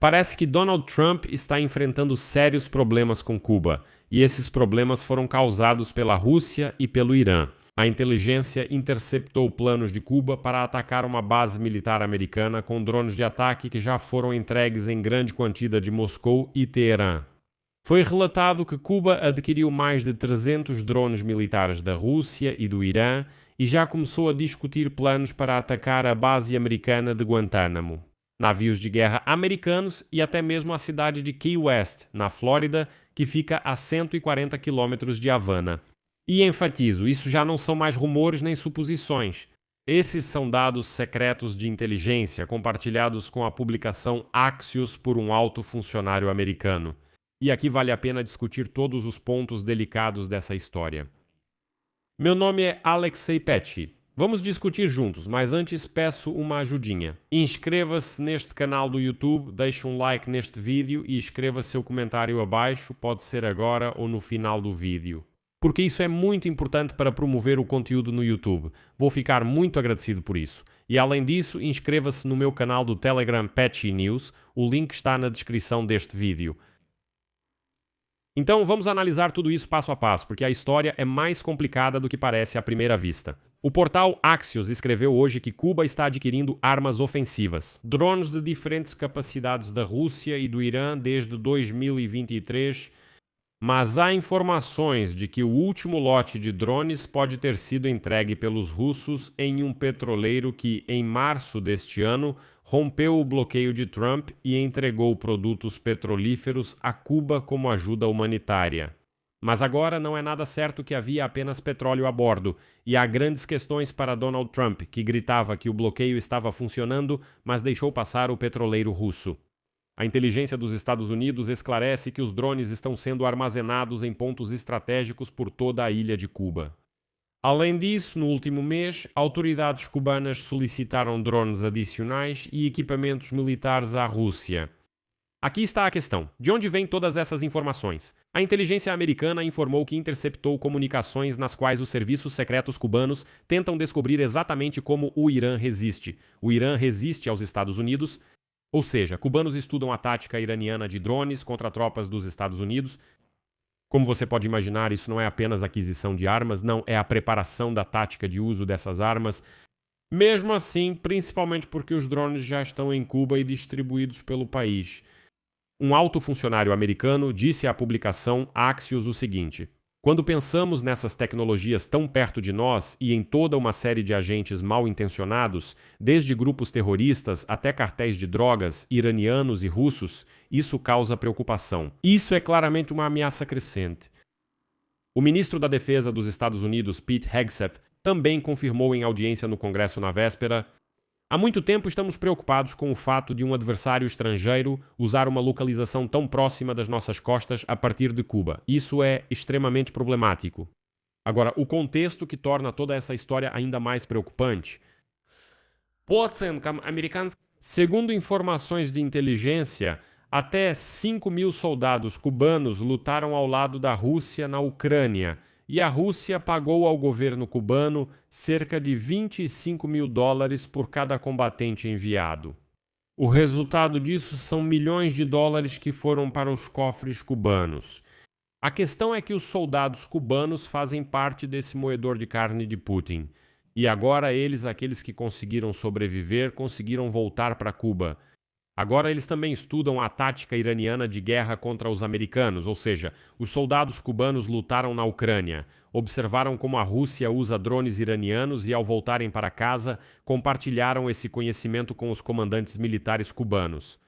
Parece que Donald Trump está enfrentando sérios problemas com Cuba, e esses problemas foram causados pela Rússia e pelo Irã. A inteligência interceptou planos de Cuba para atacar uma base militar americana com drones de ataque que já foram entregues em grande quantidade de Moscou e Teherã. Foi relatado que Cuba adquiriu mais de 300 drones militares da Rússia e do Irã e já começou a discutir planos para atacar a base americana de Guantánamo, navios de guerra americanos e até mesmo a cidade de Key West, na Flórida, que fica a 140 quilômetros de Havana. E enfatizo, isso já não são mais rumores nem suposições. Esses são dados secretos de inteligência compartilhados com a publicação Axios por um alto funcionário americano. E aqui vale a pena discutir todos os pontos delicados dessa história. Meu nome é Alexei Petty. Vamos discutir juntos, mas antes peço uma ajudinha. Inscreva-se neste canal do YouTube, deixe um like neste vídeo e escreva seu comentário abaixo, pode ser agora ou no final do vídeo. Porque isso é muito importante para promover o conteúdo no YouTube. Vou ficar muito agradecido por isso. E além disso, inscreva-se no meu canal do Telegram Petty News, o link está na descrição deste vídeo. Então vamos analisar tudo isso passo a passo, porque a história é mais complicada do que parece à primeira vista. O portal Axios escreveu hoje que Cuba está adquirindo armas ofensivas, drones de diferentes capacidades da Rússia e do Irã desde 2023, mas há informações de que o último lote de drones pode ter sido entregue pelos russos em um petroleiro que, em março deste ano, rompeu o bloqueio de Trump e entregou produtos petrolíferos a Cuba como ajuda humanitária. Mas agora não é nada certo que havia apenas petróleo a bordo, e há grandes questões para Donald Trump, que gritava que o bloqueio estava funcionando, mas deixou passar o petroleiro russo. A inteligência dos Estados Unidos esclarece que os drones estão sendo armazenados em pontos estratégicos por toda a ilha de Cuba. Além disso, no último mês, autoridades cubanas solicitaram drones adicionais e equipamentos militares à Rússia. Aqui está a questão. De onde vêm todas essas informações? A inteligência americana informou que interceptou comunicações nas quais os serviços secretos cubanos tentam descobrir exatamente como o Irã resiste. O Irã resiste aos Estados Unidos. Ou seja, cubanos estudam a tática iraniana de drones contra tropas dos Estados Unidos. Como você pode imaginar, isso não é apenas aquisição de armas, não, é a preparação da tática de uso dessas armas. Mesmo assim, principalmente porque os drones já estão em Cuba e distribuídos pelo país. Um alto funcionário americano disse à publicação Axios o seguinte: quando pensamos nessas tecnologias tão perto de nós e em toda uma série de agentes mal intencionados, desde grupos terroristas até cartéis de drogas, iranianos e russos, isso causa preocupação. Isso é claramente uma ameaça crescente. O ministro da Defesa dos Estados Unidos, Pete Hegseth, também confirmou em audiência no Congresso na véspera: há muito tempo estamos preocupados com o fato de um adversário estrangeiro usar uma localização tão próxima das nossas costas a partir de Cuba. Isso é extremamente problemático. Agora, o contexto que torna toda essa história ainda mais preocupante. Segundo informações de inteligência, até 5.000 soldados cubanos lutaram ao lado da Rússia na Ucrânia, e a Rússia pagou ao governo cubano cerca de $25 mil por cada combatente enviado. O resultado disso são milhões de dólares que foram para os cofres cubanos. A questão é que os soldados cubanos fazem parte desse moedor de carne de Putin. E agora eles, aqueles que conseguiram sobreviver, conseguiram voltar para Cuba. Agora eles também estudam a tática iraniana de guerra contra os americanos, ou seja, os soldados cubanos lutaram na Ucrânia, observaram como a Rússia usa drones iranianos e, ao voltarem para casa, compartilharam esse conhecimento com os comandantes militares cubanos.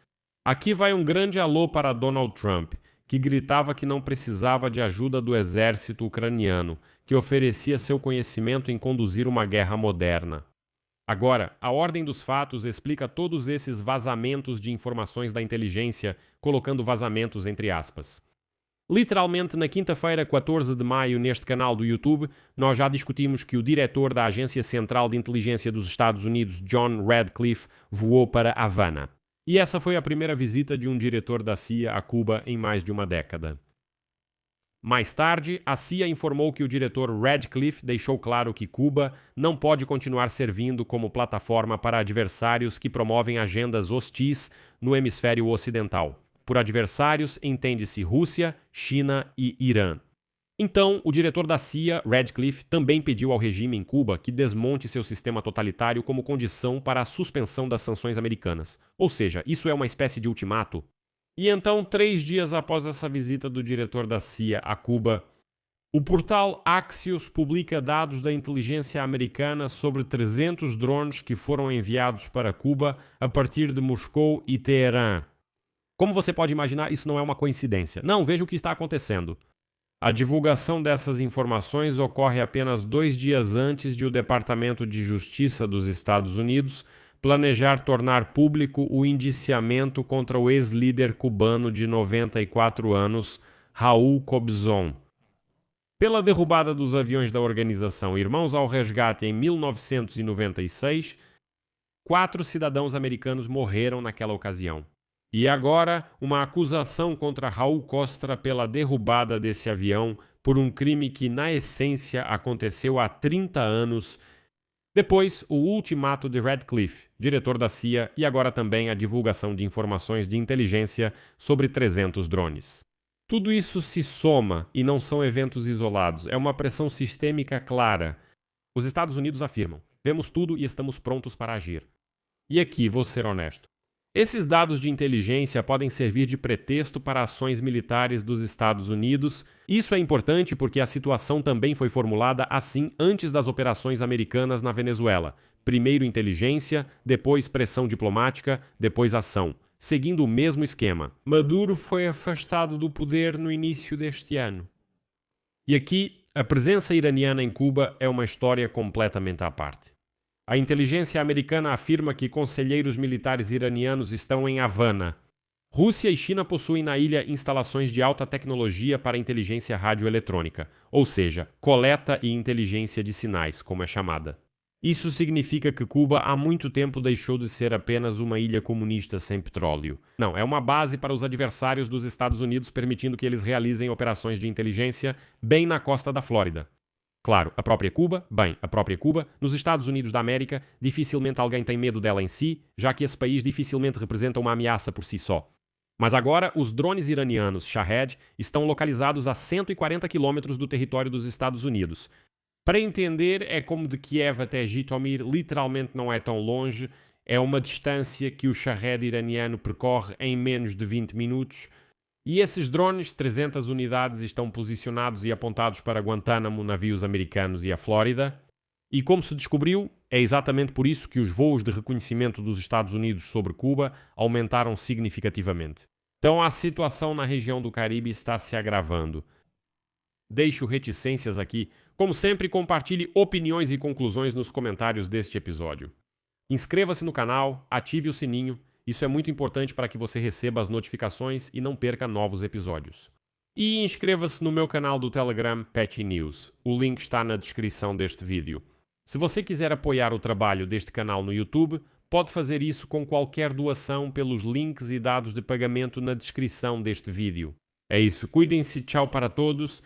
Aqui vai um grande alô para Donald Trump, que gritava que não precisava de ajuda do exército ucraniano, que oferecia seu conhecimento em conduzir uma guerra moderna. Agora, a ordem dos fatos explica todos esses vazamentos de informações da inteligência, colocando vazamentos entre aspas. Literalmente, na quinta-feira, 14 de maio, neste canal do YouTube, nós já discutimos que o diretor da Agência Central de Inteligência dos Estados Unidos, John Radcliffe, voou para Havana. E essa foi a primeira visita de um diretor da CIA a Cuba em mais de uma década. Mais tarde, a CIA informou que o diretor Radcliffe deixou claro que Cuba não pode continuar servindo como plataforma para adversários que promovem agendas hostis no hemisfério ocidental. Por adversários, entende-se Rússia, China e Irã. Então, o diretor da CIA, Radcliffe, também pediu ao regime em Cuba que desmonte seu sistema totalitário como condição para a suspensão das sanções americanas. Ou seja, isso é uma espécie de ultimato. E então, 3 dias após essa visita do diretor da CIA a Cuba, o portal Axios publica dados da inteligência americana sobre 300 drones que foram enviados para Cuba a partir de Moscou e Teherã. Como você pode imaginar, isso não é uma coincidência. Não, veja o que está acontecendo. A divulgação dessas informações ocorre apenas 2 dias antes de o Departamento de Justiça dos Estados Unidos planejar tornar público o indiciamento contra o ex-líder cubano de 94 anos, Raul Cobzon. Pela derrubada dos aviões da organização Irmãos ao Resgate em 1996, 4 cidadãos americanos morreram naquela ocasião. E agora, uma acusação contra Raul Costra pela derrubada desse avião por um crime que, na essência, aconteceu há 30 anos. Depois, o ultimato de Radcliffe, diretor da CIA, e agora também a divulgação de informações de inteligência sobre 300 drones. Tudo isso se soma e não são eventos isolados, é uma pressão sistêmica clara. Os Estados Unidos afirmam: vemos tudo e estamos prontos para agir. E aqui, vou ser honesto. Esses dados de inteligência podem servir de pretexto para ações militares dos Estados Unidos. Isso é importante porque a situação também foi formulada assim antes das operações americanas na Venezuela. Primeiro inteligência, depois pressão diplomática, depois ação. Seguindo o mesmo esquema. Maduro foi afastado do poder no início deste ano. E aqui, a presença iraniana em Cuba é uma história completamente à parte. A inteligência americana afirma que conselheiros militares iranianos estão em Havana. Rússia e China possuem na ilha instalações de alta tecnologia para inteligência radioeletrônica, ou seja, coleta e inteligência de sinais, como é chamada. Isso significa que Cuba há muito tempo deixou de ser apenas uma ilha comunista sem petróleo. Não, é uma base para os adversários dos Estados Unidos, permitindo que eles realizem operações de inteligência bem na costa da Flórida. Claro, a própria Cuba, nos Estados Unidos da América, dificilmente alguém tem medo dela em si, já que esse país dificilmente representa uma ameaça por si só. Mas agora, os drones iranianos Shahed estão localizados a 140 quilômetros do território dos Estados Unidos. Para entender, é como de Kiev até Jitomir, literalmente não é tão longe, é uma distância que o Shahed iraniano percorre em menos de 20 minutos, e esses drones, 300 unidades, estão posicionados e apontados para Guantánamo, navios americanos e a Flórida. E como se descobriu, é exatamente por isso que os voos de reconhecimento dos Estados Unidos sobre Cuba aumentaram significativamente. Então a situação na região do Caribe está se agravando. Deixo reticências aqui. Como sempre, compartilhe opiniões e conclusões nos comentários deste episódio. Inscreva-se no canal, ative o sininho. Isso é muito importante para que você receba as notificações e não perca novos episódios. E inscreva-se no meu canal do Telegram Patchy News. O link está na descrição deste vídeo. Se você quiser apoiar o trabalho deste canal no YouTube, pode fazer isso com qualquer doação pelos links e dados de pagamento na descrição deste vídeo. É isso, cuidem-se, tchau para todos